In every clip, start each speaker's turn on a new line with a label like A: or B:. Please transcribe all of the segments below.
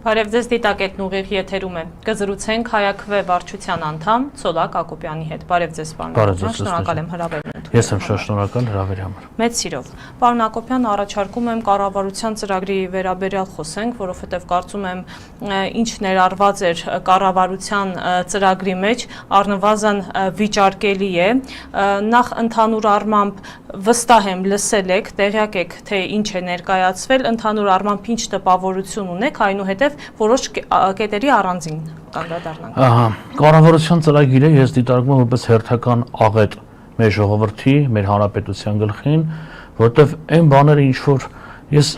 A: Բարև ձեզ, դիտակետն ուղիղ եթերում է։ Կզրուցենք Հայաքվե վարչության անդամ Ցոլակ Ակոպյանի հետ։ Բարև ձեզ, պարոն Ակոպյան, շնորհակալ եմ հրավերն ընդունելու։
B: Ես եմ շատ շնորհակալ հրավերի համար։
A: Մեծ սիրով։ Պարոն Ակոպյան, առաջարկում եմ կառավարության ծրագրի վերաբերյալ խոսենք, որովհետև կարծում եմ ինչ ներառված էր կառավարության ծրագրի մեջ, առնվազն վիճարկելի է։ Նախ ընդհանուր առմամբ վստահ եմ լսել եք, տեղյակ եք, թե ինչ է ներկայացվել, ընդհանուր առմամբ ինչ տպավորություն ունեք, այնուհետև որոշ կետերի առանձին կանդրադառնանք։
B: Ահա, կառավարության ծրագիրը ես դիտարկում եմ որպես հերթական աղետ մեր ժողովրդի, մեր հանրապետության գլխին, որովհետև այն բաները ինչ որ ես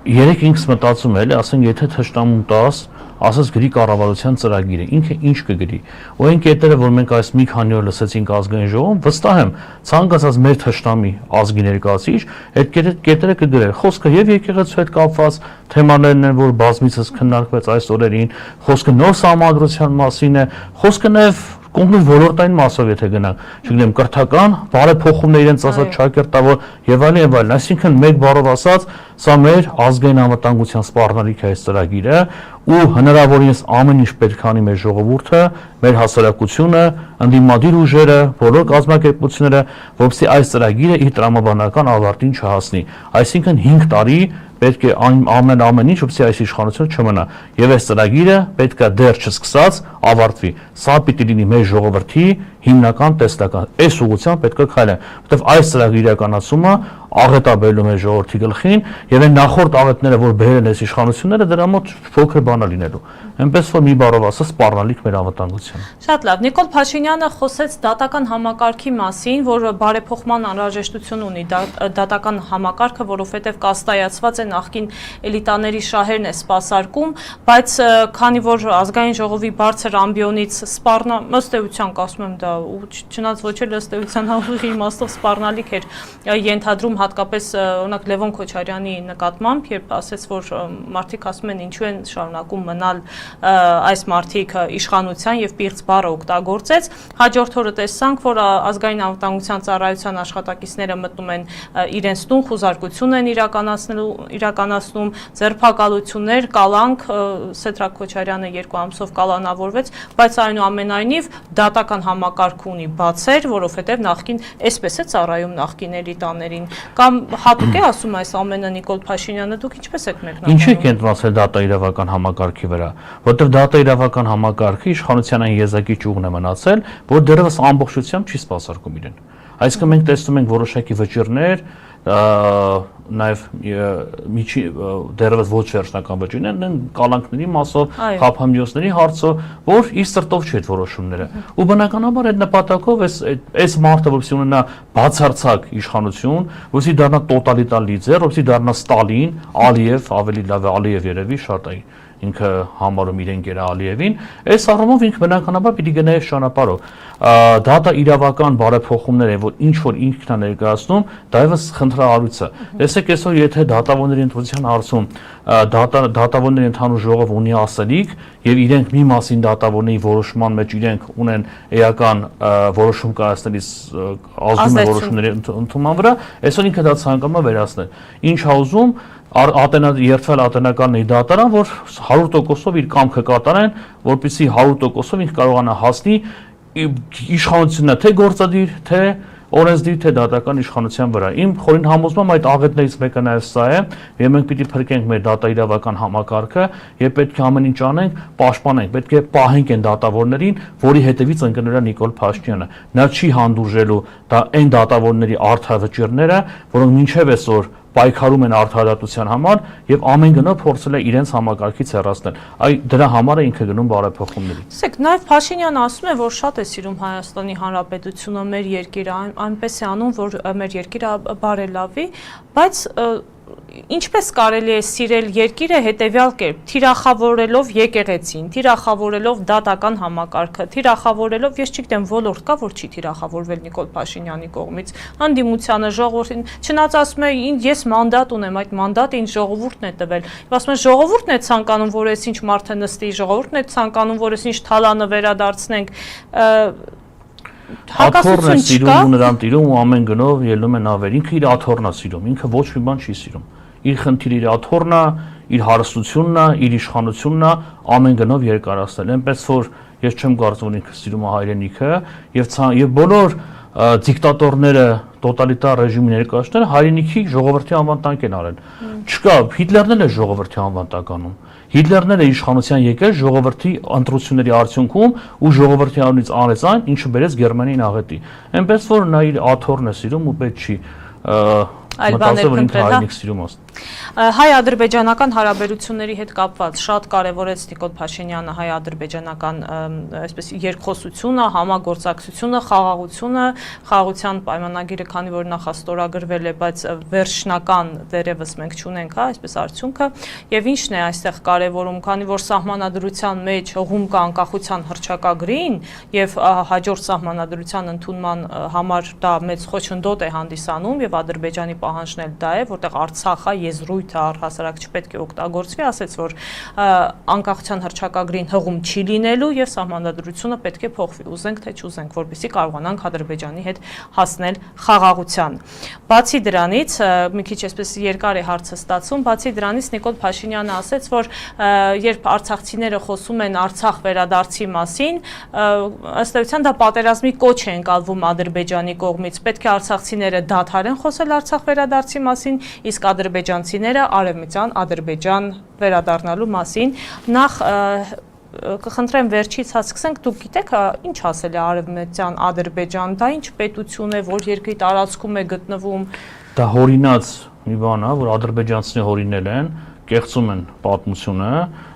B: երեք ինքս մտածում եմ, էլի, ասենք եթե թշնամուն 10 ասած գրի կառավարության ծրագիրը, ինքը ինչ կգրի։ Ու այն կետերը, որ մենք այս մի քանի օր լսեցինք ազգային ժողովում, վստահ եմ, ցանկացած մեր թշնամի ազգի ներկայացիչ այդ կետերը կգրեր։ Խոսքը եւ եկեղեցու հետ կապված թեմաներն են, որ բազմիցս քննարկվեց այս օրերին, խոսքը նոր սահմանադրության մասին է, խոսքը նաեւ կոնկրետ ոլորտային մասով եթե գնանք, չգիտեմ, կրթական, բարեփոխումներ իրենց ասած ճակերտավոր եւ այլն, այսինքն մեկ բառով ասած, սա մեր ազգային անվտանգության սպառնալիք է այս ծրագիրը ու հնարավորինս ամեն ինչ պետք է անի մեր ժողովուրդը, մեր հասարակությունը, ընդդիմադիր ուժերը, բոլոր կազմակերպությունները, որովհետեւ այս ծրագիրը իր տրամաբանական ավարտին չհասնի։ Այսինքն 5 տարի պետք է ամեն ինչ, որպեսզի այս իշխանությունը չմնա։ Եվ այս ծրագիրը պետք է դեռ չսկսած ավարտվի։ Սա պիտի լինի մեր ժողովրդի հիմնական տեսլական։ Այս ուղղությամբ պետք է քայլել, որովհետև այս ծրագրի իրականացումը աղետ է բերելու մեր ժողովրդի գլխին եւ այն նախորդ աղետները, որ բերել այս իշխանությունները, դրա մոտ փոքր բան է լինելու։ Այնպես որ մի բառով ասած սպառնալիք մեր անվտանգության։
A: Շատ լավ։ Նիկոլ Փաշինյանը խոսեց դատական համակարգի մասին, որ բարեփոխման անհրաժեշտություն ունի դատական համակարգը, որովհետև կաստայացված է նախկին էլիտաների շահերն է սպասարկում, բայց քանի որ ազգային ժողովի բարձր ամբիոնից ըստ էության կասում եմ դա ու չնայած ոչ էլ ըստ էության հաղորդի իմաստով սպառնալիք էր ենթադրում հատկապես օրինակ Լևոն Քոչարյանի նկատմամբ, երբ ասեց, որ մարդիկ ասում են ինչու են շարունակում մնալ այս մարդիկ իշխանության եւ պիղծ բառը օգտագործեց, հաջորդ օրը տեսանք, որ ազգային անվտանգության ծառայության աշխատակիցները մտնում են իրենց տուն, խուզարկություն են իրականացնում, ձերբակալություններ, կալանք, Սեդրակ Քոչարյանը 2 ամսով կալանավորվեց, բայց այնուամենայնիվ դատական համակարգ ունի բացեր, որովհետեւ նախկին այսպես է ծառայում նախկին էլիտաներին, կամ հատուկ է ասում այս ամենը Նիկոլ Փաշինյանը, դուք ինչպես եք մեկնաբանում։
B: Ինչի՞ կենտրոնացել դատաիրավական համակարգի վրա, որովհետև դատաիրավական համակարգը իշխանության այն եզակի ճյուղն է մնացել, որ դեռևս ամբողջությամբ չի սպասարկում իրեն։ Այսինքն մենք տեսնում ենք որոշակի վճիռներ, նաև դեռևս ոչ վերջնական վճիռներ են կալանքների մասով, խափամիոսների հարցով, որ իր սրտով չի այդ որոշումները։ Ու բնականաբար այդ նպատակով այս մարդը որպեսզի ունենա բացարձակ իշխանություն, որպեսզի դառնա տոտալիտար լիդեր, որպեսզի դառնա Ստալին, Ալիև, ավելի լավ է Ալիև երևի շատ է ինքը համարում իրեն գերա Ալիևին, այս առումով ինքը բնականաբար պիտի գնա այս ճանապարհով։ Դա իրավական բարեփոխումներ են, որ ինչ որ ինքն է ներկայացնում, դա եւս խնդրահարույց է։ Տեսեք այսօր եթե դատավորների ընտրության հարցում դատավորների ընդհանուր ժողով ունի ասելիք եւ իրենք մի մասին դատավորների որոշման մեջ իրենք ունեն էական որոշում կայացնելիս ազդում է որոշումների ընդունման վրա, այսօր ինքը դա ցանկանում է վերացնել։ Ինչ է ուզում երթվել ատենականների դատարան, որ 100%-ով իր կամքը կատարեն, որպեսզի 100%-ով ինքը կարողանա հասնի իշխանությունը թե գործադիր, թե օրենսդիր, թե դատական իշխանության վրա։ Իմ խորին համոզմամբ այդ աղետներից մեկը նաև սա է, եւ մենք պիտի փրկենք մեր դատաիրավական համակարգը եւ պետք է ամեն ինչ անենք, պաշտպանենք, պետք է պահենք այն դատավորներին, որի հետևից ընկնել է Նիկոլ Փաշինյանը։ Նա չի հանդուրժելու այն դատավորների արդար վճիռները, որոնք մինչեւ այսօր պայքարում են արդարադատության համար եւ ամեն գնով փորձել է իրենց համակարգից հեռացնել։ Դրա համար է ինքը գնում բարեփոխումների։
A: Տեսեք, նաեւ Փաշինյանը ասում է, որ շատ է սիրում Հայաստանի Հանրապետությունը, մեր երկիրը, այնպես է անում, որ մեր երկիրը բարելավի, բայց ինչպես կարելի է սիրել երկիրը հետևյալ կերպ, թիրախավորելով եկեղեցին, թիրախավորելով դատական համակարգը, թիրախավորելով, ես չգիտեմ, ոլորտ կա, որ չի թիրախավորվել Նիկոլ Փաշինյանի կողմից, հանդիմությանը, ժողովրդին, չնայած ասում է, ես մանդատ ունեմ, այդ մանդատը ինձ ժողովուրդն է տվել։ Եվ ասում է, ժողովուրդն է ցանկանում, որ այսինչ մարդը նստի, ժողովուրդն է ցանկանում, որ այսինչ թալանը վերադարձնենք։
B: Աթոռն է սիրում ու նրան տիրում ու ամեն գնով ելնում է նավեր, ինքը իր աթոռն է սիրում, ինքը ոչ մի բան չի սիրում։ իր խնդիրը իր աթոռն է, իր հարստությունն է, իր իշխանությունն է ամեն գնով երկարացնել։ Այնպես որ ես չեմ կարծում, որ ինքը սիրում է հայրենիքը եւ բոլոր դիկտատորները, տոտալիտար ռեժիմի ներկայացուցիչները հայրենիքի ժողովրդի անվան տանկ են արել։ Չկա, Հիտլերն էլ է ժողովրդի անվան տականում։ Հիտլերն էլ է իշխանության եկել ժողովրդի ընտրությունների արդյունքում ու ժողովրդի անունից արեց այն, ինչը բերեց Գերմանիային աղետի։ Այնպես որ նա իր աթոռն է սիրում ու պետք չի
A: այլ բաներ
B: փնտրել, հա։
A: Հայ-ադրբեջանական հարաբերությունների հետ կապված շատ կարևորեց Նիկոլ Փաշինյանը հայ-ադրբեջանական այսպես երկխոսությունը, համագործակցությունը, խաղաղությունը, խաղաղության պայմանագիրը, քանի որ նախաստորագրվել է, բայց վերջնական դերևս մենք չունենք, հա, այսպես արդյունքը, եւ ինչն է այստեղ կարևորում, քանի որ սահմանադրության մեջ հողում կա անկախության հռչակագրին եւ հաջորդ սահմանադրության ընդունման համար դա մեծ խոչընդոտ է հանդիսանում եւ Ադրբեջանի պահանջն էլ դա է, որտեղ Արցախը եզրույթը առհասարակ չպետք է օգտագործվի, ասեց, որ անկախության հռչակագրին հղում չի լինելու եւ սահմանադրությունը պետք է փոխվի, ուզենք թե չուզենք, որպեսզի կարողանանք Ադրբեջանի հետ հասնել խաղաղության։ Բացի դրանից, մի քիչ այսպես երկար է հարցը ստացվում, բացի դրանից Նիկոլ Փաշինյանը ասեց, որ երբ արցախցիները խոսում են Արցախ վերադարձի մասին, ըստ էության դա պատերազմի կոչ է ընկալվում Ադրբեջանի կողմից, պետք է արցախցիները դադարեն խոսել Արցախ վերադարձի մասին, իսկ ադրբեջանցիները արևմտյան Ադրբեջան վերադառնալու մասին։ Նախ կխնդրեմ վերջից հասկսենք, դուք գիտեք ինչ ասել է արևմտյան Ադրբեջան, դա ինչ պետություն է, որ երկրի տարածքում է գտնվում։
B: Դա հորինած մի բան է, որ ադրբեջանցիները հորինել են, կեղծում են պատմությունը։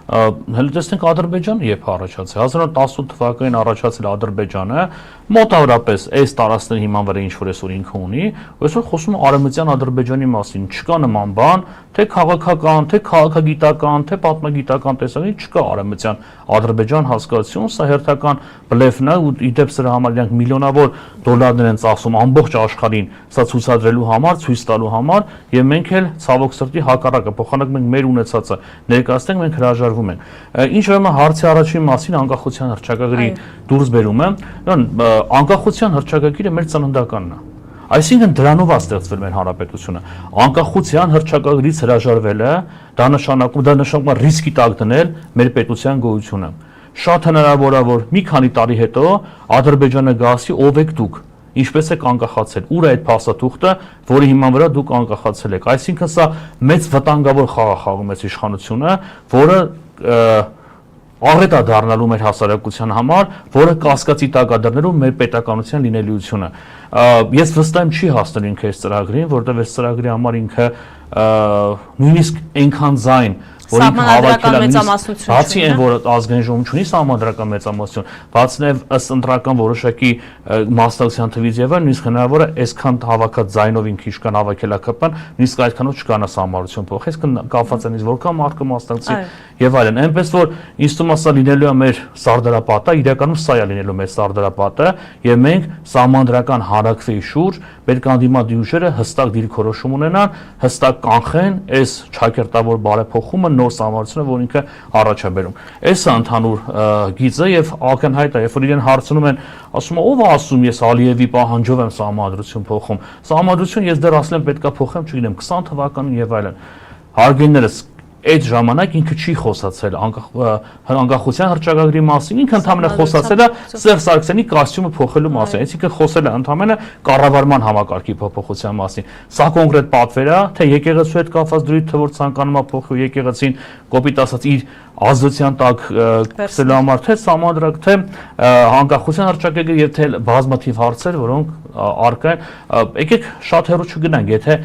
B: Հələ տեսնենք Ադրբեջանը երբ առաջացել, 1918 թվականին առաջացել Ադրբեջանը, մոտավորապես այս տարածքների հիման վրա ինչ որ այսօր ինքը ունի, այսօր խոսում է արևմտյան Ադրբեջանի մասին, չկա նման բան, թե քաղաքական, թե քաղաքագիտական, թե պատմագիտական տեսանկյունից չկա արևմտյան Ադրբեջան հասկացություն, սա հերթական բլեֆն է ու իդեպ սրա համար իրանք միլիոնավոր դոլարներ են ծախսում ամբողջ աշխարհին, սա ցուցադրելու համար, ցույց տալու համար, եւ մենք էլ ցավոք սրտի հակառակը, փոխանակ մենք մեր ունեցածը ներկայացնենք, մենք հրաժարվում ենք։ Ինչ ուրեմն հարցի առաջին մասին անկախության հռչակագրի դուրս բերումը, անկախության հռչակագիրը մեր ծննդականն է։ Այսինքն դրանով է ստեղծվել մեր հանրապետությունը։ Անկախության հռչակագրից հրաժարվելը դա նշանակում է ռիսկի տակ դնել մեր պետության գոյությունը։ Շատ հնարավոր է, որ մի քանի տարի հետո Ադրբեջանը գասի ով եք դուք, ինչպես եք անկախացել, ուր է այդ փաստաթուղթը, որի հիման վրա դուք անկախացել եք։ Այսինքն սա մեծ վտանգավոր խաղ է խաղում այս իշխանությունը, որը աղետ է դառնալու մեր հասարակության համար, որը կասկածի տակ է դրնելու մեր պետականության լինելիությունը։ Ես վստահ եմ չի հասնել ինքը այս ծրագրին, որտեղ այս ծրագրի համար ինքը նույնիսկ այնքան ձայն որ ինքը հավաքել է բացի այն, որ ազգային ժողովում չունի սահմանադրական մեծամասնություն, բացի նաև ըստ ընտրական որոշակի մասնակցության թվից եւ այլն, նույնիսկ հնարավոր է այսքան հավաքած ձայնով ինքը իշքան հավաքել է ԿՊ-ն, նույնիսկ այդքանով չկանա սահմանություն փոխ, այսինքն կապված է նույնիսկ որքան մարդը մասնակցի եւ այլն, այնպես որ ինձ թվում է սա լինելու է մեր սարդարապատը, իրականում սա է լինելու մեր սարդարապատը եւ մենք սահմանադրական հարակվեի շուրջ պետք է անդիմադի ուժերը հստակ դիրքորոշում ունենան, հստակ կանխեն այս ճակերտավոր բարեփոխումը նոր սահմանությունը, որ ինքը առաջ է բերում։ Այս է ընդհանուր գիծը եւ ակնհայտ է, երբ որ իրեն հարցնում են, ասում է ով է ասում ես Ալիևի պահանջով եմ սահմանադրություն փոխում։ Սահմանադրություն ես դեռ ասել եմ պետքա փոխեմ, չգիտեմ 20 թվականին եւ այլն։ Հարգելիներս այդ ժամանակ ինքը չի խոսացել անկախության հռչակագրի մասին, ինքը ընդհանրապես խոսացել է Սերժ Սարգսյանի կոստյումը փոխելու մասին, այսինքն խոսել է ընդհանրապես կառավարման համակարգի փոփոխության մասին։ Սա կոնկրետ պատվեր է, թե եկեղեցու հետ կապված դրույթը, որ ցանկանում է փոխել եկեղեցին, կոպիտ ասած իր ազդեցության տակ գցելու համար, թե սահմանադրակ, թե անկախության հռչակագիր եւ թե բազմաթիվ հարցեր, որոնք առկա են։ Եկեք շատ հեռու չգնանք, եթե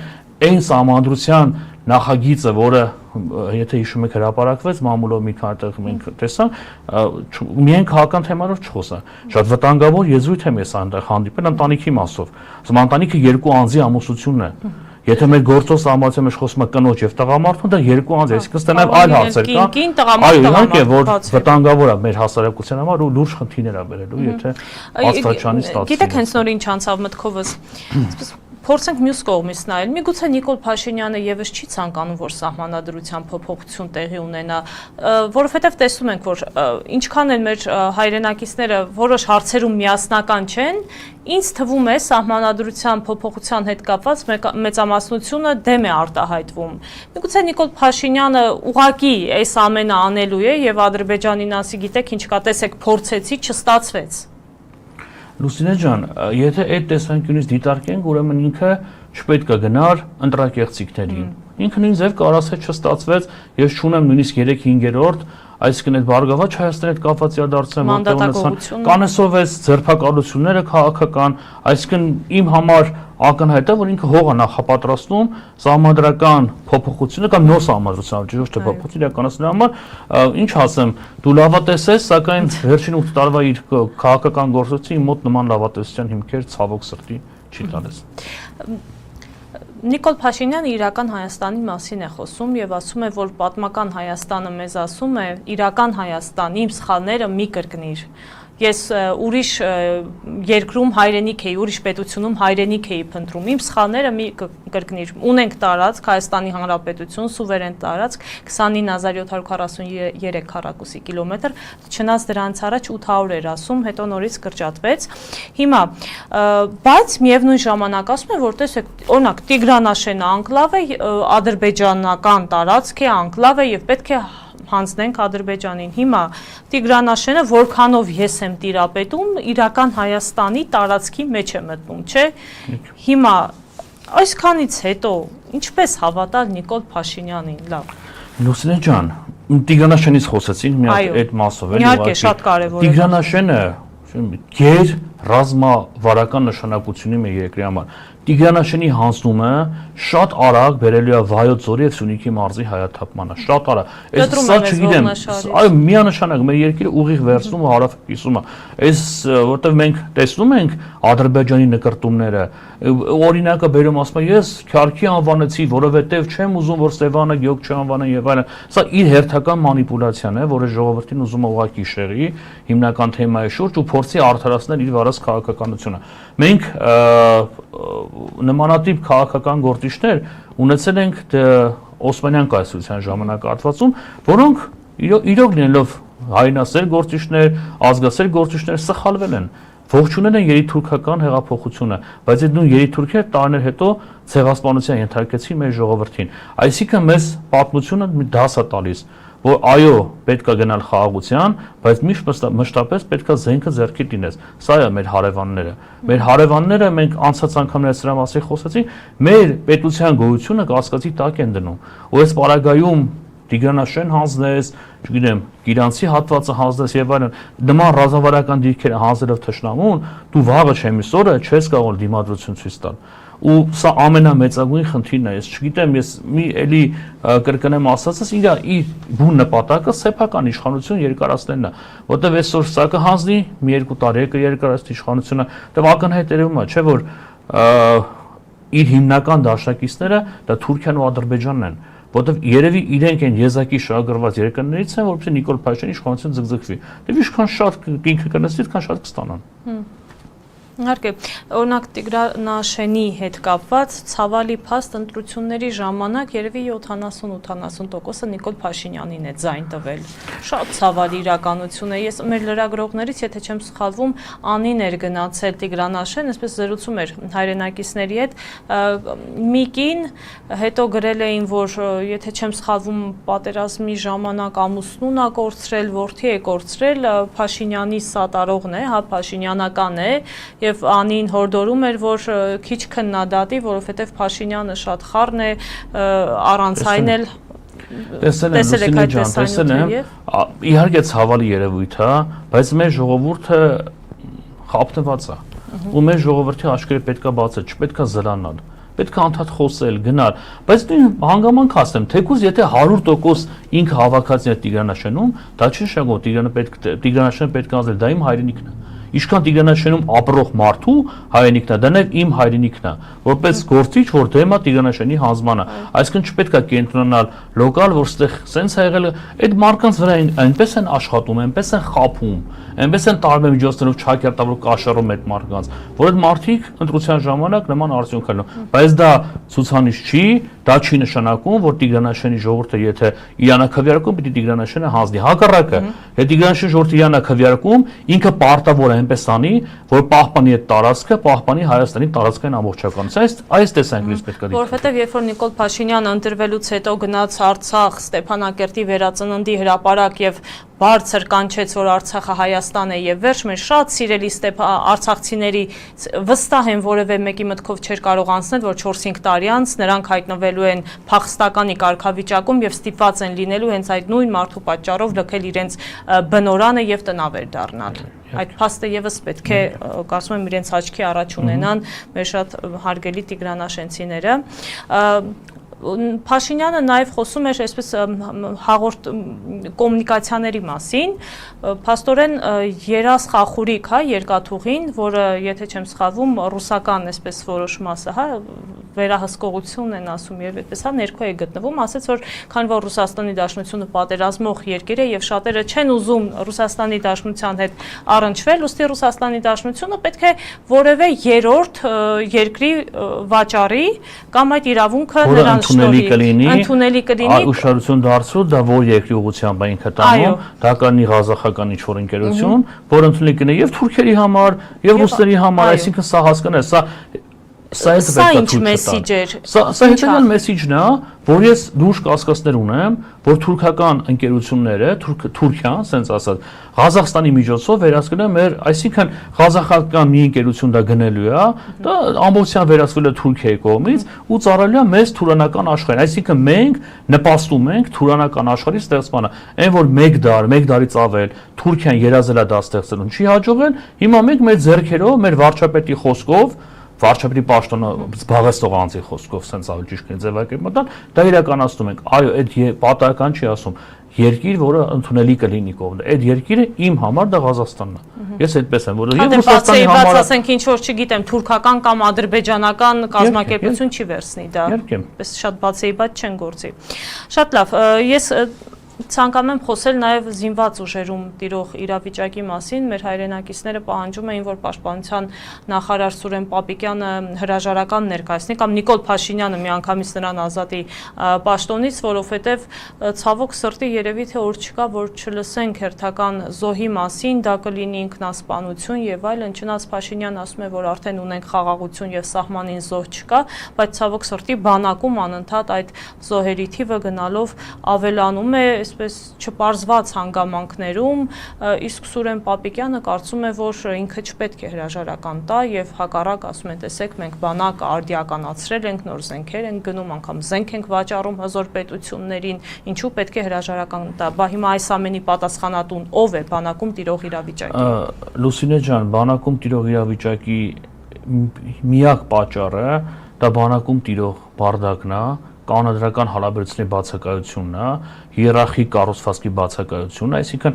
B: այն սահմանադրության նախագիծը, որը եթե հիշում եք հրապարակվեց մամուլով մի քանի տեղ մենք տեսանք, միայն քաղաքական թեմանով չխոսա։ Շատ վտանգավոր եզրույթ եմ ես այնտեղ հանդիպել ընտանիքի մասով։ Ասում ընտանիքը երկու անձի ամուսնությունն է։ Եթե մեր գործող սահմանության մեջ խոսում է կնոջ եւ տղամարդու, դա երկու անձ է, այսինքն ստա նաև այլ հարցեր կան։ Այո, իհարկե, որ վտանգավոր է մեր հասարակության համար ու լուրջ խնդիրներ է բերելու, եթե աստվածչանի ստացվում։
A: Գիտեք հենց նոր ինչ անցավ մտքովս։ Փորձենք մյուս կողմից նայել։ Միգուցե Նիկոլ Փաշինյանը եւս չի ցանկանում, որ սահմանադրության փոփոխություն տեղի ունենա, որովհետեւ տեսնում ենք, որ ինչքան էլ մեր հայրենակիցները որոշ հարցերում միասնական չեն, ինձ թվում է սահմանադրության փոփոխության հետ կապված մեծամասնությունը դեմ է արտահայտվում։ Միգուցե Նիկոլ Փաշինյանը ուղղակի այս ամենը անելու է եւ Ադրբեջանին ասի, գիտեք, ինչ կա, տեսեք, փորձեցի, չստացվեց։
B: Լուսինե ջան, եթե այդ տեսանկյունից դիտարկենք, ուրեմն ինքը չպետք է գնար ընտրակեղծիքներին։ Ինքը նույն ձև կարաս է չստացվեց, ես չունեմ նույնիսկ 3-5-րդ, այսինքն այդ Բարգավաճ Հայաստանի հետ կապված իրադարձությունները,
A: մանդատակողություն,
B: կանեսով էս ձերբակալությունները քաղաքական, այսինքն իմ համար ակնհայտ է, որ ինքը հող է նախապատրաստում սահմանադրական փոփոխությունը կամ նոր սահմանադրության, ոչ թե փոփոխություն իրականացնելու համար, ինչ ասեմ, դու լավատես ես, սակայն վերջին 8 տարվա իր քաղաքական գործողությունը մոտ նման լավատեսության հիմքեր ցավոք սրտի չի տալիս։
A: Նիկոլ Փաշինյանը իրական Հայաստանի մասին է խոսում եւ ասում է, որ պատմական Հայաստանը մեզ ասում է, իրական Հայաստան, իմ սխալները մի կրկնիր։ Ես ուրիշ երկրում հայրենիք էի, ուրիշ պետությունում հայրենիք էի փնտրում։ Իմ սխալները մի կրկնիր։ Ունենք տարածք, Հայաստանի Հանրապետություն, սուվերեն տարածք, 29743 քառակուսի կիլոմետր, չնայած դրանից առաջ 800 էր ասում, հետո նորից կրճատվեց։ Հիմա, բայց միևնույն ժամանակ ասում են, որ տեսեք, օրինակ Տիգրանաշենը անկլավ է, ադրբեջանական տարածք է, անկլավ է եւ պետք է հանձնենք Ադրբեջանին։ Հիմա Տիգրանաշենը որքանով ես եմ տիրապետում, իրական Հայաստանի տարածքի մեջ է մտնում, չէ՞։ Հիմա այսքանից հետո ինչպես հավատալ Նիկոլ Փաշինյանին, լավ։
B: Լուսինե ջան, Տիգրանաշենից խոսեցինք մի հատ այդ մասով, էլի։
A: Իհարկե, շատ կարևոր է։
B: Տիգրանաշենը գեր ռազմավարական նշանակություն ունի երկրի համար։ Տիգրանաշենի հանձնումը շատ արագ բերելու է Վայոց ձորի եւ Սյունիքի մարզի հայաթափմանը, շատ արագ։ Սա չգիտեմ, այո, միանշանակ մեր երկիրը ուղիղ վերցնում ու հարավ կիսում է։ Այս որտեվ մենք տեսնում ենք Ադրբեջանի նկարտումները, օրինակը բերում ասում է, ես Քյարքի անվանեցի, որովհետեւ չեմ ուզում, որ Սևանը գյուղ չանվանեն եւ այլն։ Սա իր հերթական մանիպուլյացիան է, որը ժողովրդին ուզում է ուղղակի շեղի հիմնական թեմայի շուրջ ու փորձի արդարացնել իր վարած քաղաքականությունը։ Մենք նմանատիպ քաղաքական գործիչներ ունեցել ենք Օսմանյան կայսրության ժամանակահատվածում, որոնք իրոք լինելով հայրենասեր գործիչներ, ազգասեր գործիչներ սխալվել են, ողջունել են երիտուրքական հեղափոխությունը, բայց այդ նույն երիտուրքերը տարիներ հետո ցեղասպանության ենթարկեցին մեր ժողովրդին։ Այսինքն մեզ պատմությունը մի դաս է տալիս, որ այո, պետք է գնալ խաղաղության, բայց մշտապես պետք է զենքը ձեռքի դինես։ Սա է մեր հարևանները։ Մեր հարևանները մենք անցած անգամներ սրա մասին խոսեցինք, մեր պետության գոյությունը կասկածի տակ են դնում։ Ու այս պարագայում Տիգրանաշեն հանձնես, չգիտեմ, Գիրանցի հատվածը հանձնես եւ այլն, նման ռազմավարական դիրքերը հանձնելով թշնամուն, դու վաղը չեմիս օրը չես կարող դիմադրություն ցույց տալ։ Ու սա ամենամեծագույն խնդիրն է, ես չգիտեմ, ես մի էլի կրկնեմ ասածս, իր բուն նպատակը սեփական իշխանություն երկարացնելն է, որտեղ այսօր սա կհանձնի մի 2 տարի կերկարացնի իշխանությունը, դեռ ակնհայտ երևում է, չէ՞ որ իր հիմնական դաշնակիցները դա Թուրքիան ու Ադրբեջանն են, որտեղ երևի իրենք են եզակի շահագրված երկրներից են, որովհետեւ Նիկոլ Փաշինյանի իշխանությունը ձգձգվի։ Դե ինչքան շատ կինքը կնստի, այդքան շատ կստանան։
A: Իհարկե, օրինակ Տիգրանաշենի հետ կապված ցավալի փաստ ընտրությունների ժամանակ երևի 70-80%-ը Նիկոլ Փաշինյանին է ձայն տվել։ Շատ ցավալի իրականություն է։ Ես մեր լրագրողներից, եթե չեմ սխալվում, Անին էր գնացել Տիգրանաշեն, այսպես զրուցում էր հայրենակիցների հետ, մի կին, հետո գրել էին, որ եթե չեմ սխալվում, պատերազմի ժամանակ ամուսնուն է կորցրել, որդի է կորցրել, Փաշինյանի սատարողն է, հա, փաշինյանական է, եւ Անին հորդորում էր, որ քիչ քննադատի, որովհետեւ Փաշինյանը շատ խառն է, առանց այն էլ տեսել եք այդ տեսանյութը։
B: Իհարկե ցավալի երևույթ է, բայց մեր ժողովուրդը խաբնված է։ Ու մեր ժողովրդի աչքերը պետքա բացել, չպետքա զրանալ։ Պետք է անդադ խոսել, գնալ, բայց նույն հանգամանք ասեմ, թեկուզ եթե 100% ինքը հավաքածին է Տիգրանաշենում, դա չի նշանակում Տիգրանաշենը պետք է անձնել, դա իմ հայրենիքն է։ Ինչքան Տիգրանաշենում ապրող մարդու հայրենիքն է, դա նաև իմ հայրենիքն է, որպես գործիչ, որ դեմ է Տիգրանաշենի հանձնմանը։ Այսինքն չպետք է կենտրոնանալ լոկալ, որ ստեղ սենց է եղել, այդ մարդկանց վրա այնպես են աշխատում, այնպես են խաբում, այնպես են տարբեր միջոցներով չակերտավոր կաշառում այդ մարդկանց, որ այդ մարդիկ ընտրության ժամանակ նման արդյունք են ունենում։ Բայց դա ցուցանիշ չի, դա չի նշանակում, որ Տիգրանաշենի ժողովուրդը եթե իրան քվեարկում, պիտի Տիգրանաշենը հանձնի։ Հակառակը, եթե Տիգրանաշենի ժողովուրդը իրան քվեարկում, ինքը պարտավոր է այնպես անի, որ պահպանի այդ տարածքը, պահպանի Հայաստանի տարածքային ամբողջականությունը։ Այս տեսանկյունից պետք է դիտել։
A: Որովհետև երբ որ Նիկոլ Փաշինյանը ընտրվելուց հետո գնաց Արցախ, Ստեփանակերտի վերածննդի հրապարակ եւ բարձր կանչեց, որ Արցախը Հայաստան է եւ վերջ, մեր շատ սիրելի արցախցիների վստահ են որևէ մեկի մտքով չէր կարող անցնել, որ 4-5 տարի անց նրանք հայտնվելու են փախստականի կարգավիճակում եւ ստիպված են լինելու հենց այդ նույն մարդու պատճառով լքել իրենց բնորանը եւ տնավեր դառնալ։ Այդ փաստը եւս պետք է, կարծում եմ, իրենց աչքի առաջ ունենան մեր շատ հարգելի տիգրանաշենցիները։ Փաշինյանը նաև խոսում էր այսպես հաղորդ կոմունիկացիաների մասին, փաստորեն երազ խախուրիկ, հա, երկաթուղին, որը եթե չեմ սխալվում, ռուսական այսպես որոշ մասը, հա, վերահսկողություն են ասում եւ այդպես, հա, ներքո է գտնվում, ասաց, որ քանի որ Ռուսաստանի Դաշնությունը պատերազմող երկիր է եւ շատերը չեն ուզում Ռուսաստանի Դաշնության հետ առնչվել, ուստի Ռուսաստանի Դաշնությունը պետք է որևէ երրորդ երկրի վաճառի կամ այդ իրավունքը նրան ընդունելի կլինի,
B: ուշադրություն դարձրու, դա որ երկրի ուղղությամբ է ինքը տանում, դա կանի ղազախական ինչ-որ ընկերություն, որ ընդունելի կլինի եւ թուրքերի համար, եւ ռուսների համար, այսինքն սա հասկանա,
A: սա ինչ մեսիջ էր։
B: Սա հետևյալ մեսիջն է, որ ես դուրս կասկածներ ունեմ, որ թուրքական ընկերությունները, Թուրքիան, ասենց ասած, Ղազախստանի միջոցով վերահսկել է մեր, այսինքն ղազախական մի ընկերություն դա գնելու է, դա ամբողջությամբ վերահսկվել է Թուրքիայի կողմից ու ծառայելու է մեծ թուրանական աշխարհին, այսինքն մենք նպաստում ենք թուրանական աշխարհի ստեղծմանը։ Այն որ 1 դարից ավել Թուրքիան երազել է դա ստեղծելուն, չի հաջողել, հիմա մենք մեր ձեռքերով, մեր վարչապետի խոսքով վարչապետի պաշտոնը զբաղեցնող անձի խոսքով sense ավելի ճիշտ է ձևակերպել, դա իրականացնում ենք։ Այո, այդ պատահական չի ասում, երկիր, որը ընդունելի կլինի կողմը։ Այդ երկիրը իմ համար դա Ղազախստանն է։ Ես այդպես եմ, որը եւ Ռուսաստանի համար,
A: ասենք ինչ որ չգիտեմ, թուրքական կամ ադրբեջանական կազմակերպություն չի վերցնի դա։ Պես շատ բացեիբաց չեն գործի։ Շատ լավ, ես ցանկանում եմ խոսել նաև զինված ուժերում տիրող իրավիճակի մասին։ Մեր հայրենակիցները պահանջում էին, որ Պաշտպանության նախարար Սուրեն Պապիկյանը հրաժարական ներկայացնի կամ Նիկոլ Փաշինյանը միանգամից նրան ազատի պաշտոնից, որովհետև ցավոք սրտի երևի թե օր չկա, որ չլսենք հերթական զոհի մասին, դա կլինի ինքնասպանություն եւ այլն։ Չնայած Փաշինյանը ասում է, որ արդեն ունենք խաղաղություն եւ սահմանին զոհ չկա, բայց ցավոք սրտի բանակում անընդհատ այդ զոհերի թիվը գնալով ավելանում է, այսպես չպարզված հանգամանքներում, իսկ Սուրեն Պապիկյանը կարծում է, որ ինքը չպետք է հրաժարական տա եւ հակառակ ասում է, տեսեք, մենք բանակը արդիականացրել ենք, նոր զենքեր ենք գնում, անգամ զենք ենք վաճառում հզոր պետություններին, ինչու պետք է հրաժարական տա։ Բա հիմա այս ամենի պատասխանատուն ով է բանակում տիրող իրավիճակի։
B: Լուսինե ջան, բանակում տիրող իրավիճակի միակ պատճառը դա բանակում տիրող բարդակն է, կանոնադրական հարաբերությունների բացակայությունն է, հիերարխիկ կառուցվածքի բացակայությունն է, այսինքն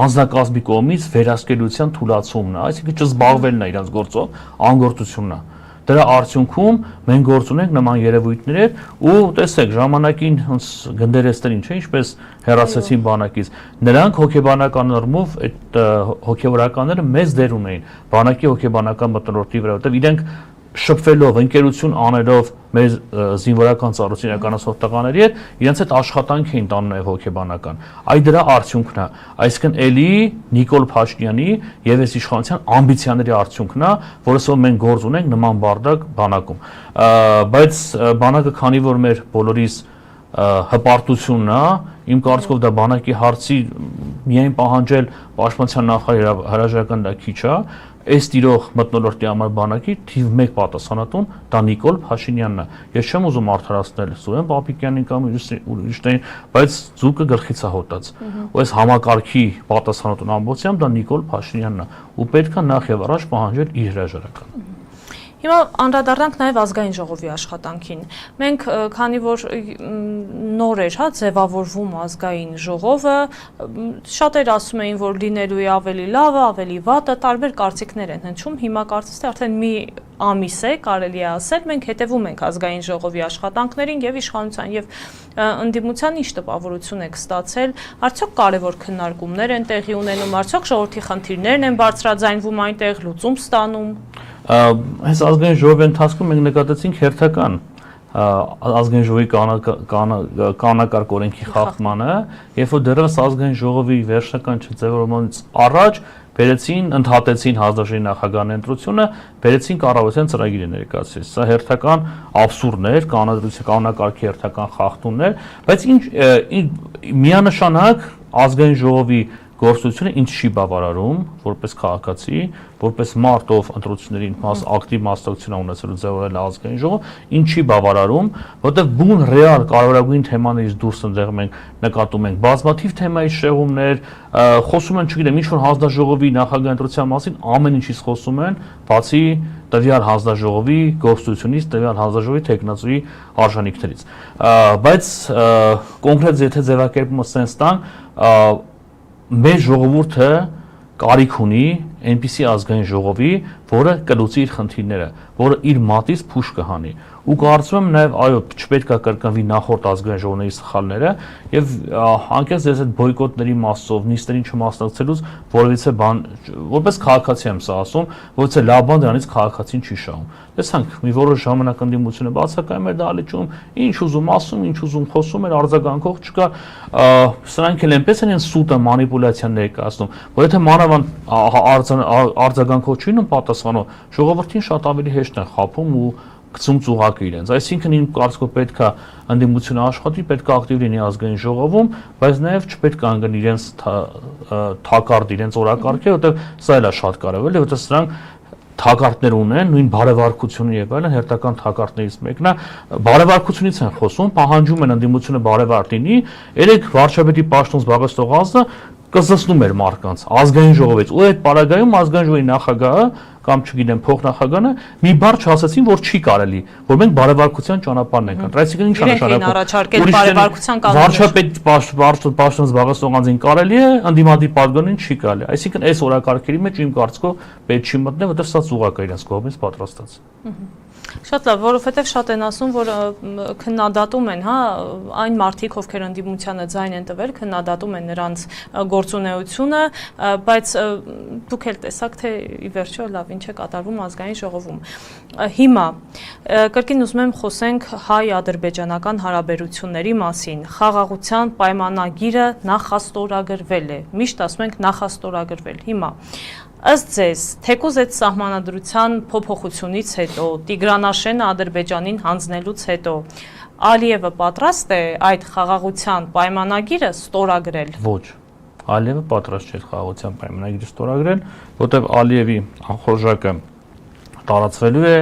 B: անձնակազմի կողմից վերահսկելիության թուլացումն է, այսինքն չզբաղվելն է իրենց գործով, անգործությունն է։ Դրա արդյունքում մենք գործ ունենք նման երևույթներ ու տեսեք ժամանակին գնդերեստերին, չէ՞, ինչպես հեռացեցին բանակից, նրանք հոգեբանական առումով այդ հոգեվորականները մեծ դեր ունեին բանակի հոգեբանական մթնոլորտի վրա, որտեղ իրենք շփվելով, ընկերություն անելով մեր զինվորական ծառայություն իրականացնող տղաների հետ, իրենց այդ աշխատանք էին տանում նաև հոգեբանական։ Այդ դրա արդյունքն է, այսինքն էլի Նիկոլ Փաշինյանի եւ այս իշխանության ամբիցիաների արդյունքն է, որովհետեւ մենք գործ ունենք նման բարդակ բանակում։ Բայց բանակը, քանի որ մեր բոլորիս հպարտությունն է, իմ կարծիքով դա բանակի հարցի միայն պահանջել պաշտպանության նախարարի հրաժարական դա քիչ է, այս տիրող մթնոլորտի համար բանակի թիվ 1 պատասխանատուն դա Նիկոլ Փաշինյանն է։ Ես չեմ ուզում արդարացնել Սուրեն Պապիկյանին կամ ուրիշներին, բայց ձուկը գլխից է հոտած։ Ու այս համակարգի պատասխանատուն ամբողջությամբ դա Նիկոլ Փաշինյանն է, ու պետք է նախ եւ առաջ պահանջել իր հրաժարականը։
A: Հիմա անդրադառնանք նաև ազգային ժողովի աշխատանքին։ Մենք քանի որ նոր էր, ձևավորվում ազգային ժողովը, շատեր ասում էին, որ լինելու է ավելի լավը, ավելի վատը, տարբեր կարծիքներ են հնչում։ Հիմա կարծես թե արդեն մի ամիս է, կարելի է ասել, մենք հետևում ենք ազգային ժողովի աշխատանքներին եւ իշխանության եւ ընդդիմության ինչ տպավորություն եք ստացել, արդյոք կարևոր քննարկումներ են տեղի ունենում, արդյոք ժողովրդի խնդիրներն են բարձրաձայնվում այնտեղ, լուծում ստանում։
B: Այս ազգային ժողովի ընթացքում մենք նկատեցինք հերթական ազգային ժողովի կանոնակարգ օրենքի խախտմանը, երբ որ դեռևս ազգային ժողովի վերջնական չձևավորումից առաջ ընդհատեցին հանձնաժողովի նախագահի ընտրությունը, բերեցին կառավարության ծրագիրը ներկայացրեց։ Սա հերթական աբսուրդ էր, կանոնակարգի հերթական խախտումներ, բայց միանշանակ ազգային ժողովի գործունեությունը ինձ չի բավարարում որպես քաղաքացի, որպես մարդ, ով ընտրություններին ակտիվ մասնակցություն ունեցել ձևավորել ազգային ժողով, ինձ չի բավարարում, որտեղ բուն ռեալ կարևորագույն թեմաներից դուրս ընդեղ մենք նկատում ենք բազմաթիվ թեմայի շեղումներ, խոսում են, չգիտեմ, ինչ-որ հանձնաժողովի նախագահ ընտրության մասին ամեն ինչից խոսում են, բացի տվյալ հանձնաժողովի գործունեությունից, տվյալ հանձնաժողովի թեկնածուի արժանինքներից։ Բայց կոնկրետ եթե ձևակերպումը sense տանք, մեր ժողովուրդը կարիք ունի այնպիսի ազգային ժողովի, որը կլուծի իր խնդիրները, որը իր մատից փուշ կհանի։ Ու կարծում եմ նաև այո, չպետք է կրկնվի նախորդ ազգային ժողովների սխալները եւ անկեղծ ես այդ բոյկոտների մասով, նիստերին չմասնակցելուց որևիցե բան, որպես քաղաքացի եմ սա ասում, որովհետեւ լավ բան դրանից քաղաքացին չի շահում։ Տեսանք, մի որոշ ժամանակ ընդդիմությունը բացակայում էր դահլիճում, ինչ ուզում ասում, ինչ ուզում խոսում էր, արձագանքող չկա, սրանք էլ այնպես են սուտը մանիպուլյացիան ներկայացնում, որ եթե մանավանդ արձագանքող չին պատասխանող, ժողովրդին շատ ավելի հեշտ են խաբում ու գցում ծուղակը իրենց։ Այսինքն իմ կարծիքով պետք է ընդդիմությունը աշխատի, պետք է ակտիվ լինի ազգային ժողովում, բայց նաև չպետք է անգնի իրենց թակարդ իրենց օրակարգը, որտեղ սա էլ է շատ կարևոր, որտեղ սրանք թակարդներ ունեն, նույն բարևարկությունը եւ այլն հերթական թակարդներից մեկն է, բարևարկությունից են խոսում, պահանջում են ընդդիմությունը բարևարտ լինի, երեք վարչապետի պաշտոն զբաղեցնող ազգը կզսնում էր մարդկանց ազգային ժողովից ու այդ պարագայում ազգային ժողովի նախագահը կամ չգիտեմ փոխնախագահը մի բառ չասեցին, որ չի կարելի, որ մենք բարևարկության ճանապարհն ենք ընտրել։ Այսինքն ինչ է նշանակում
A: բարևարկության կանոններ։
B: Վարչապետ պաշտոն զբաղեցնող անձին կարելի է, ընդդիմադիր պատգամին չի կարելի։ Այսինքն այս օրակարգերի մեջ իմ կարծիքով պետք չի մտնել, որտեղ սա ծուղակ է իրենց կողմից պատրաստած։
A: Շատ լավ, որովհետև շատ են ասում, որ քննադատում են, այն մարդիկ, ովքեր ընդդիմությանը ձայն են տվել, քննադատում են նրանց գործունեությունը, բայց դուք էլ տեսաք, թե ի վերջո լավ ինչ է կատարվում ազգային ժողովում։ Հիմա կրկին ուզում եմ խոսենք հայ-ադրբեջանական հարաբերությունների մասին։ Խաղաղության պայմանագիրը նախաստորագրվել է։ Միշտ ասում ենք նախաստորագրվել։ Հիմա ըստ ձեզ, թեկուզ այդ սահմանադրության փոփոխությունից հետո, Տիգրանաշենը Ադրբեջանին հանձնելուց հետո, Ալիևը պատրաստ է այդ խաղաղության պայմանագիրը ստորագրել։
B: Ոչ, Ալիևը պատրաստ չէ խաղաղության պայմանագիրը ստորագրել, որտեղ Ալիևի անխորժակը տարածվելու է,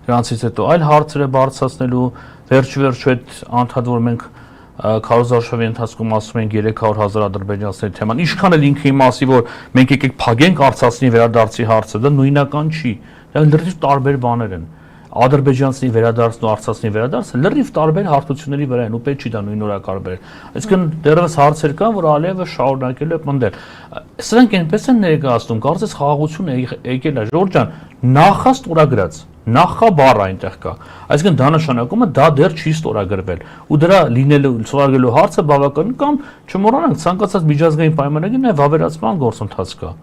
B: դրանից հետո այլ հարցեր է բարձրացնելու, վերջ-վերջ այդ անդադ որ մենք Քարոզարշավի ընթացքում ասում ենք 300,000 ադրբեջանցիների թեման, ինչքան էլ ինքը իմասի, որ մենք եկեք փագենք Արցախի վերադարձի հարցը, դա նույնական չի, դա լրիվ տարբեր բաներ են։ Ադրբեջանցի վերադարձն ու Արցախի վերադարձը լրիվ տարբեր հարթությունների վրա են ու պետք չի դա նույն օրակարգեր։ Այսինքն դեռևս հարցեր կան, որ Ալիևը շարունակելու է պնդել։ Սրանք այնպես են ներկայացնում, կարծես խաղաղությունը եկել է, Ժորժ ջան, նախաստորագրած նախաբառ այնտեղ կա, այսինքն դա նշանակում է դա դեռ չի ստորագրվել ու դրա լինելու ստորագրելու հարցը բավական կամ չմոռանանք ցանկացած միջազգային պայմանագիր նաև վավերացման գործընթաց կա։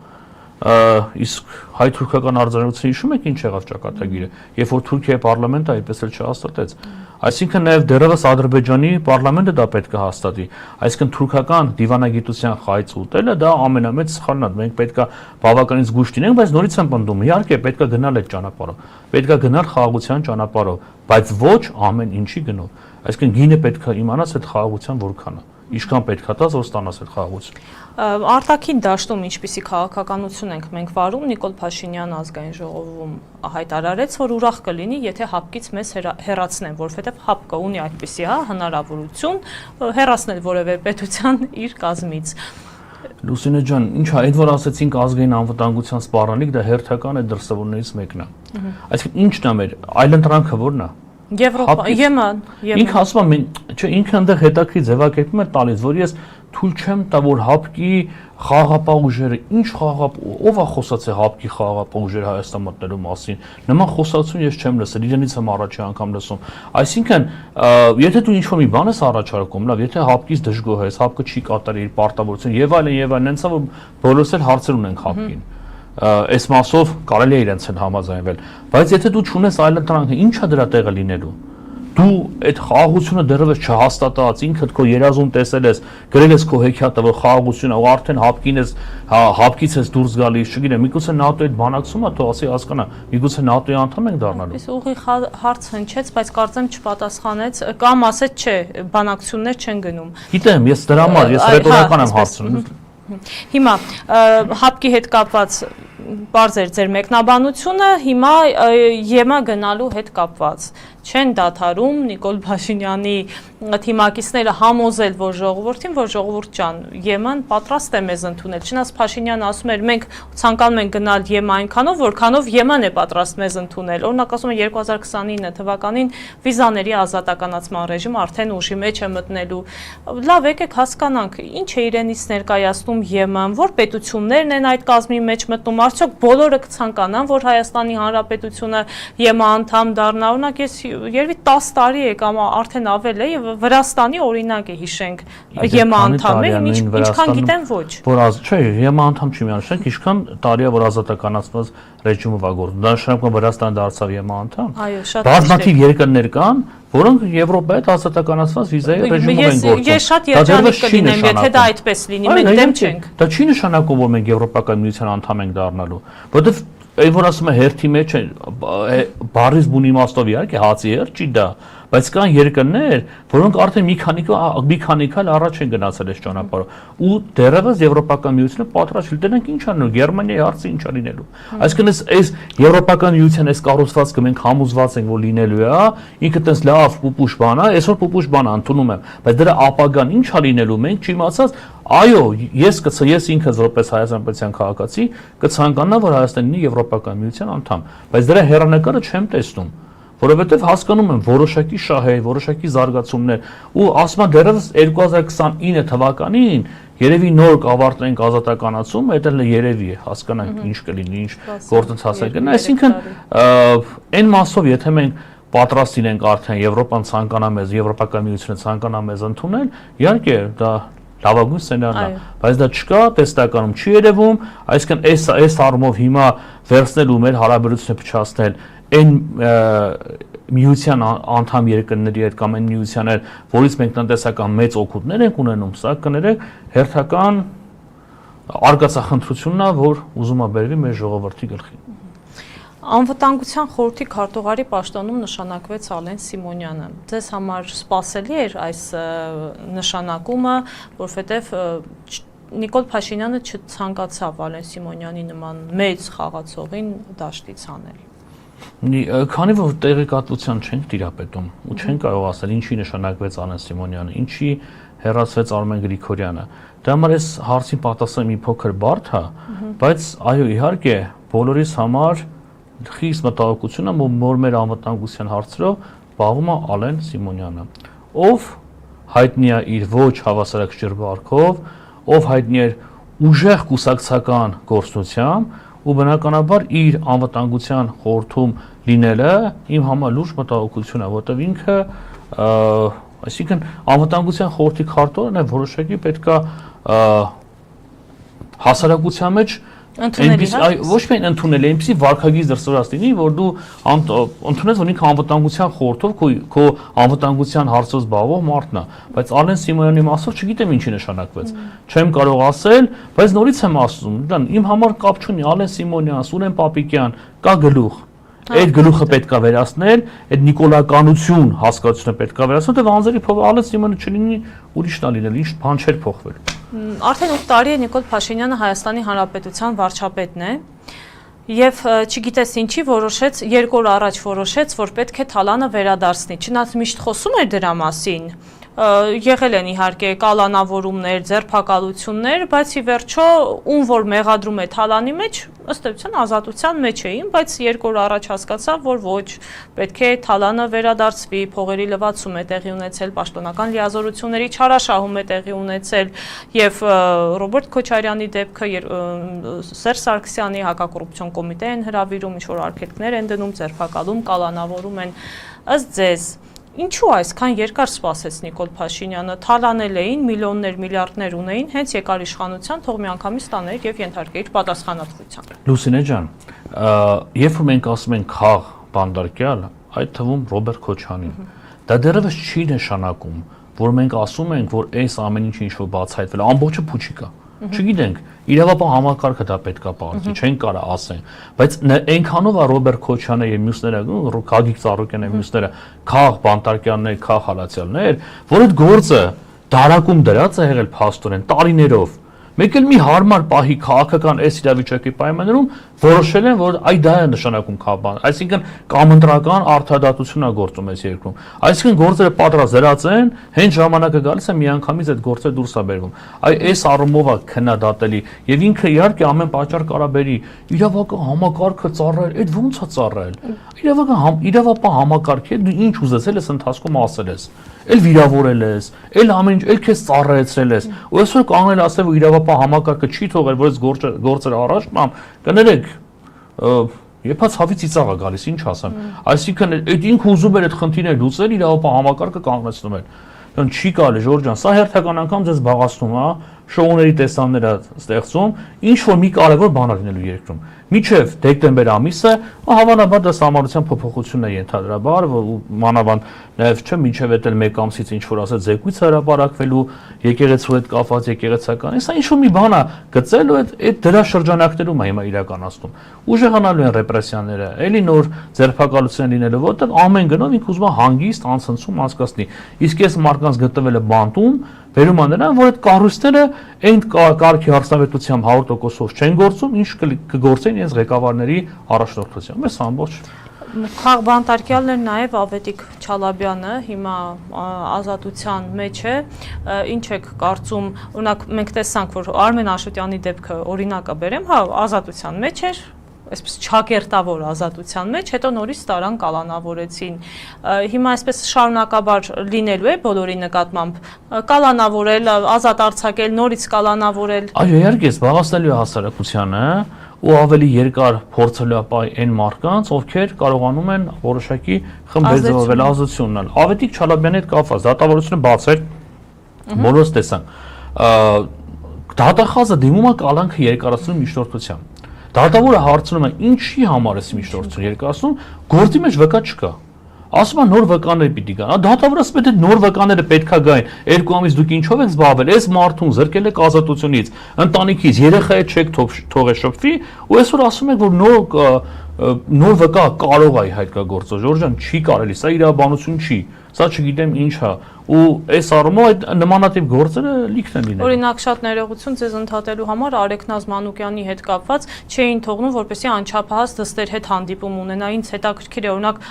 B: Իսկ հայ-թուրքական արձանագրությունը հիշում եք ինչ եղավ ճակատագիրը, երբ որ Թուրքիայի պարլամենտը այդպես էլ չհաստատեց։ Այսինքն նաև դեռևս Ադրբեջանի պարլամենտը դա պետք է հաստատի։ Այսինքն թուրքական դիվանագիտության խայծ ուտելը դա ամենամեծ սխալն է։ Մենք պետք է բավականին զգույշ լինենք, բայց նորից եմ պնդում, իհարկե պետք է գնալ այդ ճանապարհով։ Պետք է գնալ խաղաղության ճանապարհով, բայց ոչ ամեն ինչի գնով։ Այսինքն գինը պետք է իմանաս այդ խաղաղության որքան է։ Ինչքան պետք է տաս, որ ստանաս այդ խաղաղություն։
A: Արտաքին դաշտում ինչպիսի քաղաքականություն ենք մենք վարում, Նիկոլ Փաշինյանը ազգային ժողովում հայտարարեց, որ ուրախ կլինի, եթե ՀԱՊԿ-ից մեզ հեռացնեն, որովհետև ՀԱՊԿ-ը ունի այդպիսի հնարավորություն հեռացնել որևէ պետության իր կազմից։
B: Լուսինե ջան, ինչա, այդ որ ասեցինք ազգային անվտանգության սպառնալիք, դա հերթական է դրսևորներից մեկն է։ Այսինքն ինչն է մեր այլընտրանքը որն է։
A: Եվրոպա, Եմեն։
B: Ինքը ասում է, չէ, ինքը այնտեղ հետաքրքիր ձևակերպում է տալիս, որ ես թույլ չեմ տա, որ ՀԱՊԿ-ի խաղաղապահ ուժերը, ինչ ով է խոսացել ՀԱՊԿ-ի խաղաղապահ ուժերը Հայաստան մտնելու մասին։ Նման խոսացում ես չեմ լսել, իրենից եմ առաջի անգամ լսում։ Այսինքն, եթե դու ինչ-որ մի բան ես առաջարկում, լավ, եթե ՀԱՊԿ-ից դժգոհ ես, ՀԱՊԿ-ը չի կատարի իր պարտավորությունը եւ այլն, հենց որ բոլորս էլ հարցեր ունենք ՀԱՊԿ-ին։ Այս մասով կարելի է իրենց են համաձայնվել, բայց եթե դու չունես այլընտրանքը, ի՞նչ է դրա տեղը լինելու։ Դու այդ խաղաղությունը դեռևս չհաստատած, ինքդ քո երազում տեսել ես, գրել ես քո հեքիաթը, որ խաղաղությունը ու արդեն ՀԱՊԿ-ից ես դուրս գալիս, չգիտեմ, միգուցե ՆԱՏՕ-ի հետ բանակցում է, թող ասի հասկանա, միգուցե ՆԱՏՕ-ի անդամ ենք դառնալու։
A: Այս ուղիղ հարց հնչեց, բայց կարծեմ չպատասխանեց, կամ ասեց չէ, բանակցություններ չեն գնում։
B: Գիտեմ, ես դրա համար, ես ռետորիկան եմ հարցնում։
A: Հիմա ՀԱՊԿ-ի հետ կապված բարձ էր ձեր մեկնաբանությունը, հիմա ԵՄ գնալու հետ կապված չեն դադարում Նիկոլ Փաշինյանի թիմակիցները համոզել, որ ժողովուրդ ջան, ԵՄ-ն պատրաստ է մեզ ընդունել։ Չնայած Փաշինյանը ասում էր, մենք ցանկանում ենք գնալ ԵՄ այնքանով, որքանով ԵՄ-ն է պատրաստ մեզ ընդունել։ Օրինակ ասում է 2029 թվականին վիզաների ազատականացման ռեժիմ արդեն ուժի մեջ է մտնելու։ Լավ, եկեք հասկանանք, ինչ է իրենից ներկայացնում ԵՄ-ն, որ պետություններն են այդ կազմի մեջ մտնում, արդյոք բոլորը կցանկանան, որ Հայաստանի Հանրապետությունը ԵՄ անդամ դառնա։ Օրինակ ես երևի 10 տարի է կամ արդեն ավել է եւ Վրաստանի օրինակ է հիշենք ԵՄ անդամ է, ինչքան գիտեմ ոչ։
B: Որ չէ, ԵՄ անդամ չի միանշենք, ինչքան տարի է որ ազատականացված ռեժիմը վագորում։ Դա նշանակում է Վրաստանը դարձավ ԵՄ անդամ։
A: Այո, շատ
B: բազմաթիվ երկրներ կան, որոնք Եվրոպայի հետ ազատականացված վիզայի ռեժիմով են գործում։
A: Ես շատ երջանիկ կլինեմ, եթե դա այդպես լինի, մենք դեմ չենք։
B: Դա չի նշանակում, որ մենք Եվրոպական միության անդամ ենք դառնալու, որովհետև այն որ ասում է հերթի մեջ է բառից բուն իմաստով իհարկե հացի հերթ չի դա, բայց կան երկրներ, որոնք արդեն մի քանի քայլ առաջ են գնացել այս ճանապարհով ու դեռևս Եվրոպական միությունը պատրաստ չէ, դրանք ինչ անելու, Գերմանիայի հարցը ինչ է լինելու։ Այսինքն այս Եվրոպական միության այս կառուցվածքը մենք համոզված ենք, որ լինելու է, ինքը տես լավ պուպուշ բան է, այսօր պուպուշ բան ընդունում եմ, բայց դրա ապագան ինչ է լինելու, մենք չիմացած, այո, ես ինքս որպես Հայաստան պետության քաղաքացի կցանկանա, որ Հայաստանն լինի Եվրոպական միության անդամ, բայց դրա հեռանկարը չեմ տեսնում, որովհետև հասկանում եմ որոշակի շահեր, որոշակի զարգացումներ ու ասում եմ դեռևս 2029 թվականին երևի նոր կավարտենք ազատականացումը, դա էլ երևի է, հասկանանք ինչ կլինի, ինչ գործընթաց է գնա, այսինքն այն մասով եթե մենք պատրաստ լինենք արդեն Եվրոպան ցանկանա մեզ, Եվրոպական միությունը ցանկանա մեզ ընդունել, իհարկե դա լավագույն սցենարն է, բայց դա չկա, տեստականում չի երևում, այսինքն այս առումով հիմա վերցնելու մեր հարաբերությունները փչացնել այն միության անդամ երկրների հետ կամ այն միության հետ, որից մենք տնտեսական մեծ օգուտներ ենք ունենում, սա կներեք հերթական արգացախնդրությունն է, որ ուզում է բերվի մեր ժողովրդի գլխին։
A: Անվտանգության խորհրդի քարտուղարի պաշտոնում նշանակվեց Ալեն Սիմոնյանը։ Ձեզ համար սպասելի էր այս նշանակումը, որովհետև Նիկոլ Փաշինյանը չցանկացավ Ալեն Սիմոնյանի նման մեծ խաղացողին դաշտից հանել։
B: Քանի որ տեղեկատվության չենք տիրապետում ու չենք կարող ասել ինչի նշանակվեց Ալեն Սիմոնյանը, ինչի հեռացվեց Արմեն Գրիգորյանը, դա համար այս հարցին պատասխանը մի փոքր բարդ է, բայց այո, իհարկե, բոլորիս համար խիստ մտահոգություն է, որ մեր անվտանգության հարցերով զբաղվում է Ալեն Սիմոնյանը, ով հայտնի է իր ոչ հավասարակշիռ վարքով, ով հայտնի է ուժեղ կուսակցական գործունեությամբ ու բնականաբար իր անվտանգության խորհրդում լինելը իմ համար լուրջ մտահոգություն է, որտեղ ինքը, այսինքն անվտանգության խորհրդի քարտուղարն է որոշակի պետքա հասարակության մեջ ոչ միայն ընդունել, այնպեսի վարքագիծ դրսևորած լինի, որ դու ընդունես, որ ինքը անվտանգության խորհրդով քո անվտանգության հարցով զբաղվող մարդն է, բայց Ալեն Սիմոնյանի մասով չգիտեմ ինչի նշանակվեց։ Չեմ կարող ասել, բայց նորից եմ ասում, իմ համար կապ չունի Ալեն Սիմոնյան, Սուրեն Պապիկյան, կա գլուխ։ Այդ գլուխը պետքա վերացնել, այդ նիկոլականություն հասկացությունը պետքա վերացնել, դե անձերի Ալեն Սիմոնյանը չլինի, ուրիշն է լինել, ինչ բան չէր փոխվել։
A: Արդեն 8 տարի է Նիկոլ Փաշինյանը Հայաստանի Հանրապետության վարչապետն է եւ չգիտես ինչի որոշեց, 2 օր առաջ որոշեց, որ պետք է Թալանը վերադարձնի։ Չնայած միշտ խոսում էր դրա մասին, եղել են իհարկե կալանավորումներ, ձերբակալություններ, բայց ի վերջո ում որ մեղադրում է թալանի մեջ, ըստ էության ազատության մեջ էին, բայց 2 օր առաջ հասկացավ, որ ոչ, պետք է թալանը վերադարձվի, փողերի լվացում է տեղի ունեցել, պաշտոնական լիազորությունների չարաշահում է տեղի ունեցել եւ Ռոբերտ Քոչարյանի դեպքը Սերժ Սարգսյանի հակակոռուպցիոն կոմիտե են հրավիրում, ինչ որ արգելքներ են դնում, ձերբակալում, կալանավորում են, ըստ ձեզ ինչու այսքան երկար սպասեց Նիկոլ Փաշինյանը, թալանել էին, միլիոններ, միլիարդներ ունեին, հենց եկար իշխանության, թող միանգամից տաներ եւ ենթարկեիր պատասխանատվության։
B: Լուսինե ջան, երբ որ մենք ասում ենք խաղ բանդարկյալ, այդ թվում Ռոբերտ Քոչանին, դա դեռևս չի նշանակում, որ մենք ասում ենք, որ այս ամեն ինչը ինչ որ բացահայտվել է, ամբողջը փուչիկ է։ Չգիտենք, իրավապահ համակարգը դա պետքա պարտի, չեն կարող ասենք, բայց այնքանով է Ռոբերտ Քոչյանը եւ մյուսները, Գագիկ Ծառուկյանը եւ մյուսները քաղ բանտարկյաններ, քաղ հալածյալներ, որ այդ գործը դարակում դրած է եղել փաստորեն տարիներով։ Մեկ էլ մի հարմար պահի քաղաքական այս իրավիճակի պայմաններում որոշել են, որ այ դա է նշանակում քաղաքական, այսինքն կամընտրական արդարադատություն է գործում այս երկրում։ Այսինքն գործերը պատրաստ դրած են, հենց ժամանակը գալիս է միանգամից այդ գործերը դուրս է բերվում։ Այ այս առումով է քննադատելի եւ ինքը իհարկե ամեն պատճառ կարա բերի իրավական համակարգը ծառայել, այդ ո՞նց է ծառայել։ Իրավապահ համակարգի հետ դու ինչ ուզեցել ես ընթացքում ասել ես։ Էլ վիրավորել ես, էլ ամեն ինչ, էլ քեզ ծառայեցրել ես։ Ու այսօր կանգնել ասել, որ իրավապահ համակարգը չի թողել, որ այս գործերը առաջ տամ, կներեք, Եփա ցավի ծիծաղ է գալիս, ինչ ասեմ։ Այսինքն այդ ինքը ուզում էր այդ խնդիրները լուծել, իրավապահ համակարգը կանգնեցնում էր։ Դեռ չի կարելի, Ժորժ ջան, սա հերթական անգամ ձեզ զբաղացնում է, շոուների տեսաններ է ստեղծում, ինչ որ մի կարևոր բան լինելու երկրում։ Մինչև դեկտեմբեր ամիսը հավանաբար դա համառության փոփոխություն է ենթադրաբար, մանավանդ նաև չէ, մինչև էլ 1 ամսից ինչ որ ասած զեկույց հրապարակվելու եկեղեցու հետ կապված եկեղեցական։ Սա ինչ որ մի բան է գծել ու այդ դրա շրջանակներում է հիմա իրականացնում։ Ուժեղանալու են ռեպրեսիաները, էլի նոր ձերբակալություն լինելու, որտեղ ամեն գնով ինքը ուզում է հանգիստ անցնցում անցկացնի։ Իսկ այս մարդկանց գտնվել է բանտում, վերում է նրան, որ այդ կառույցները այն կարգի հարցավետությամբ 100%-ով չեն գործում, ինչ կգործեն իրենց ղեկավարների առաջնորդությամբ։ Այս ամբողջ
A: Խաղ բանտարկյալն էր նաև Ավետիք Չալաբյանը, հիմա ազատության մեջ է, ինչ եք կարծում, օրինակ մենք տեսանք, որ Արմեն Աշոտյանի դեպքը օրինակը բերեմ, հա, ազատության մեջ էր, այսպես չակերտավոր ազատության մեջ, հետո նորից տարան կալանավորեցին։ Հիմա այսպես շարունակաբար լինելու է բոլորի նկատմամբ կալանավորել, ազատ արձակել, նորից կալանավորել։
B: Այո, իհարկե, զբաղացնելու է հասարակությանը ու ավելի երկար փորձելու ապա այն մարդկանց, ովքեր կարողանում են որոշակի խմբեզովել ազատություն ունենալ։ Ավետիք Չալաբյանի հետ կապված դատավորությունը բաց էր, բոլորս տեսանք։ Դատախազը դիմում է կալանքը երկարացնում միջնորդությամբ։ Դատավորը հարցնում է ինչի համար է միջնորդություն երկարացնում, գործի մեջ վկա չկա։ Ասում է նոր վկաներ պիտի գան։ Դատավորը ասում է նոր վկաները պետքա գային։ 2 ամիս դուք ինչով եք զբաղվել։ Այս մարդուն զրկել եք ազատությունից, ընտանիքից, երեխայի չեք թողե շփվի, ու այսօր ասում եք, որ նոր վկա կարող է հայտ կա գործը։ Ժորժ ջան, չի կարելի, սա իրավաբանություն չի։ Սա չգիտեմ ինչ է։ Ու այս առումով այդ նմանատիպ գործերը լիքն են լինել։
A: Օրինակ շատ ներողություն ձեզ ընդհատելու համար Արեգնազ Մանուկյանի հետ կապված չէին թողնում, որպեսզի անչափահաս դստեր հետ հանդիպում ունենա։ Ինձ հետաքրքիր է, օրինակ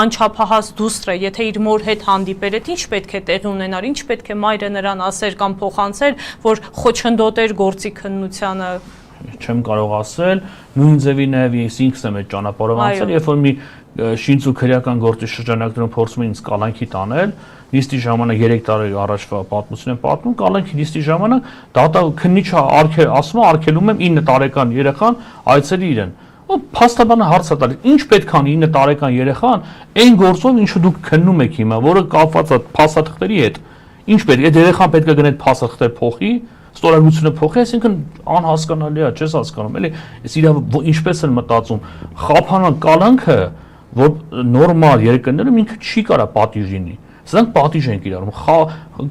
A: անչափահաս դուստրը, եթե իր մոր հետ հանդիպեր, այդ ինչ պետք է տեղի ունենար, ինչ պետք է մայրը նրան ասեր կամ փոխանցեր, որ խոչընդոտեր գործի քննությանը։
B: Չեմ կարող ասել, նույն ձևի նաև ես ինքս եմ այդ ճանապարհով անցել, երբ որ մի շինց ու քրեական գործի շրջանակներում փորձում էին կալանքի տանել, նիստի ժամանակ 3 տարի առաջվա պատմություն եմ պատմում, կալանքի նիստի ժամանակ դատա քննիչը ասում է արգելում եմ 9 տարեկան երեխան այցելի իրեն։ Ու փաստաբանը հարց է տալիս, ինչ պետք է անի 9 տարեկան երեխան այն գործով, ինչը դուք քննում եք հիմա, որը կապված է փաստաթղթերի հետ։ Ինչ պետք է, այդ երեխան պետք է գնա փաստաթղթեր փոխի, ստորագրությունը փոխի, այսինքն անհասկանալի է, չես հասկանում, էլի, այս ինչպես են մտածում, խափանան կալանքը, որ նորմալ երկրներում ինքը չի կարա պատիժ լինի։ Սրանք պատիժ են կիրառում։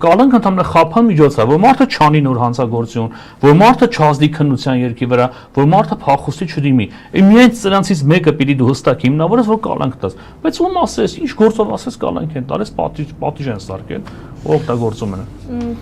B: Կալանքը ընդհանրապես խափան միջոց է, որ մարդը չանի նոր հանցագործություն, որ մարդը չազդի քննության երկի վրա, որ մարդը փախուստի չդիմի։ Միայն սրանցից մեկը պիտի դու հստակ հիմնավորես, որ կալանք տաս։ Բայց ում ասես, ինչ գործով ասես կալանք են տալիս, պատիժ են սարքել։ օգտագործում են։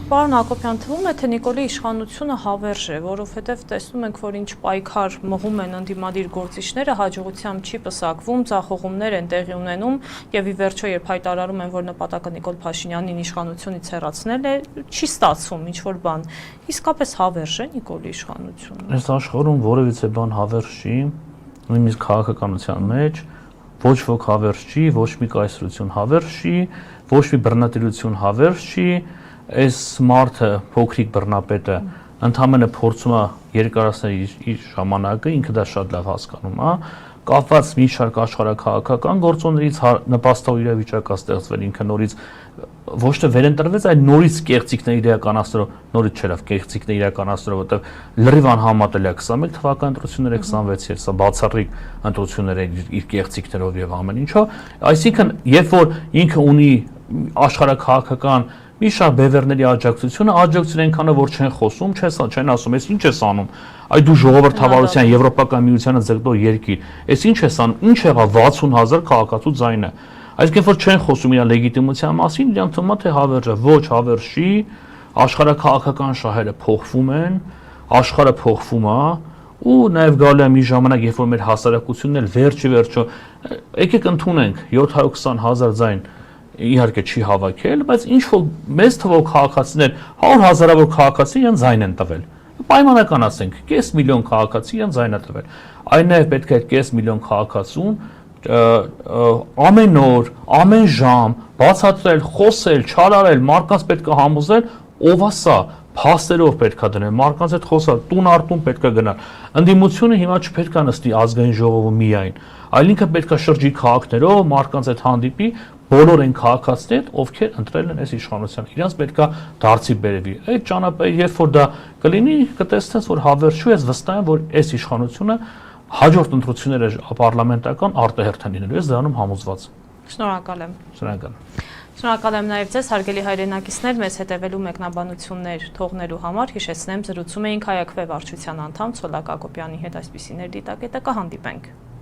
A: Պարոն Հակոբյան, թվում է թե Նիկոլի իշխանությունը հավերժ է, որովհետև տեսնում ենք, որ ինչ պայքար մղում են ընդդիմադիր գործիչները, հաջողությամբ չի պսակվում, ձախողումներ են տեղի ունենում եւ ի վերջո երբ հայտարարում են, որ նպատակը Նիկոլ Փաշինյանին իշխանությունից հեռացնել է, չի ստացվում ինչ որ բան։ Իսկապես հավերժ է Նիկոլի իշխանությունը։
B: Այս աշխարհում որևիցե բան հավերժ չի, նույնիսկ քաղաքականության մեջ ոչ ոք հավերժ չի, ոչ մի կայսրություն հավերժ չի, ոչ մի բռնատիրություն հավերժ չի, այս մարդը փոքրիկ բռնապետը ընդհանրապես փորձում է երկարացնել իր ժամանակը, ինքը դա շատ լավ հասկանում է, կապված մի շարք աշխարհակաղակական գործոններից նպաստող իրավիճակ է ստեղծվել, ինքը նորից ոչ թե վերընտրվեց, այլ նորից կեղծիքներ իրականացնելով, նորից չէ, կեղծիքներ իրականացնելով, որտեղ լրիվ անհամատել է 21 թվականի ընտրությունները 26-ի, սա բացառիկ ընտրություններ են իր կեղծիքներով եւ ամեն ինչով, այսինքն երբ որ ինքը ունի աշխարհակաղակական մի շարք բևեռների աջակցություն այնքանը որ չեն խոսում, չեն ասում, ես ինչ ես անում, այ դու ժողովրդավարության Եվրոպական միությանը ձգտող երկիր, ես ինչ ես անում, ինչ եղավ 60,000 քաղաքացու ձայնը, այսինքն որ չեն խոսում իր լեգիտիմության մասին, իրանք թվում է թե հավերժ է, ոչ հավերժ չի, աշխարհակաղակական շահերը փոխվում են, աշխարհը փոխվում է ու նաև գալու է մի ժամանակ, երբ որ մեր հասարակությունն էլ վերջը եկեք ընդունենք 720,000 ձայն իհարկե չի հավաքել, բայց ինչ որ մեծ թվով քաղաքացիներ 100,000-ավոր քաղաքացի իրեն ձայն են տվել։ Պայմանական ասենք, կես միլիոն քաղաքացի իրեն ձայն է տվել։ Այն նաև պետք է կես միլիոն քաղաքացուն ամեն օր, ամեն ժամ բացատրել, խոսել, չարարել, մարդկանց պետք է համոզել, ով է սա, փաստերով պետք է դնել, մարդկանց հետ խոսալ, տուն արտուն պետք է գնալ։ Ընդդիմությունը հիմա չպետք է նստի ազգային ժողովում միայն, այլ ինքը պետք է շրջի քաղաքներով, մարդկանց հետ հանդիպի, բոլոր այն քաղաքացիներ, ովքեր ընտրել են այս իշխանության, իրանց պետքա դարձի բերվի։ Այդ ճանապարհը, երբ որ դա կլինի, կտեսնես, որ հավերժ չի, ես վստահ եմ, որ այս իշխանությունը հաջորդ ընտրությունները պարլամենտական արտահերթ են լինելու, ես դրանում համոզված եմ։
A: Շնորհակալ եմ։
B: Շնորհակալ
A: եմ նաև ձեզ, հարգելի հայրենակիցներ, մեզ հետևելու մեկնաբանություններ թողնելու համար հիշեցնեմ, զրուցում էինք Հայաքվե վարչության անդամ Ցոլակ Հակոբյանի հետ, այսպիսիներ դիտակետը կհանդիպենք։